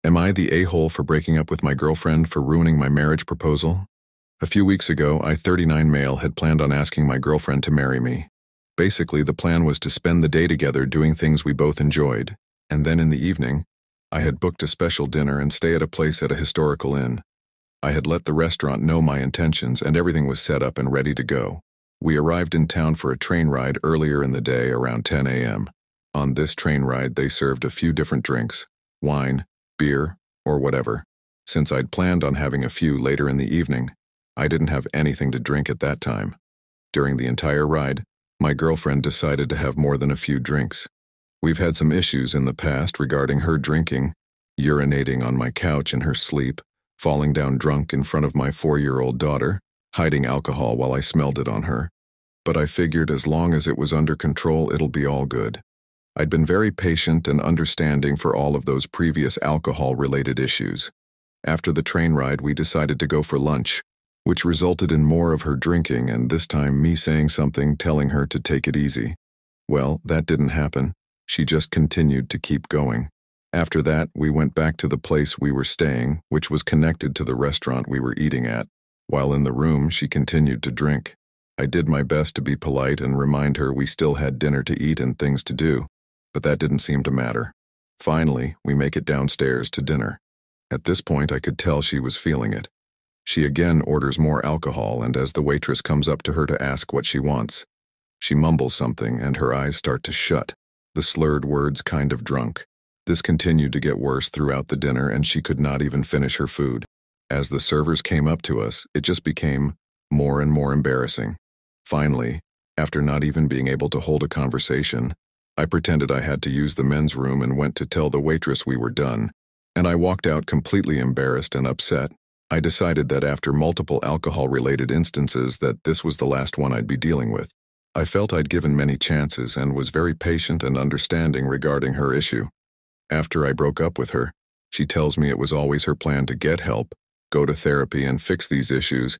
Am I the a-hole for breaking up with my girlfriend for ruining my marriage proposal? A few weeks ago, I, 39 male, had planned on asking my girlfriend to marry me. Basically, the plan was to spend the day together doing things we both enjoyed, and then in the evening, I had booked a special dinner and stay at a place at a historical inn. I had let the restaurant know my intentions and everything was set up and ready to go. We arrived in town for a train ride earlier in the day around 10 a.m. On this train ride, they served a few different drinks, wine, beer, or whatever. Since I'd planned on having a few later in the evening, I didn't have anything to drink at that time. During the entire ride, my girlfriend decided to have more than a few drinks. We've had some issues in the past regarding her drinking, urinating on my couch in her sleep, falling down drunk in front of my 4-year-old daughter, hiding alcohol while I smelled it on her. But I figured as long as it was under control, it'll be all good. I'd been very patient and understanding for all of those previous alcohol-related issues. After the train ride, we decided to go for lunch, which resulted in more of her drinking and this time me saying something telling her to take it easy. Well, that didn't happen. She just continued to keep going. After that, we went back to the place we were staying, which was connected to the restaurant we were eating at. While in the room, she continued to drink. I did my best to be polite and remind her we still had dinner to eat and things to do, but that didn't seem to matter. Finally, we make it downstairs to dinner. At this point, I could tell she was feeling it. She again orders more alcohol, and as the waitress comes up to her to ask what she wants, she mumbles something and her eyes start to shut, the slurred words kind of drunk. This continued to get worse throughout the dinner and she could not even finish her food. As the servers came up to us, it just became more and more embarrassing. Finally, after not even being able to hold a conversation, I pretended I had to use the men's room and went to tell the waitress we were done, and I walked out completely embarrassed and upset. I decided that after multiple alcohol-related instances that this was the last one I'd be dealing with. I felt I'd given many chances and was very patient and understanding regarding her issue. After I broke up with her, she tells me it was always her plan to get help, go to therapy and fix these issues,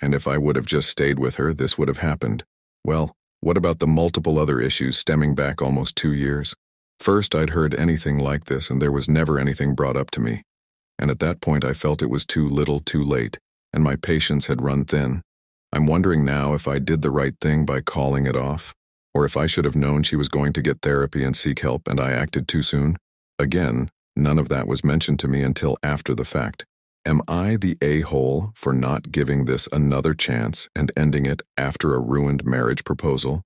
and if I would have just stayed with her, this would have happened. Well, what about the multiple other issues stemming back almost 2 years? First, I'd heard anything like this and there was never anything brought up to me. And at that point I felt it was too little too late, and my patience had run thin. I'm wondering now if I did the right thing by calling it off, or if I should have known she was going to get therapy and seek help and I acted too soon. Again, none of that was mentioned to me until after the fact. Am I the a-hole for not giving this another chance and ending it after a ruined marriage proposal?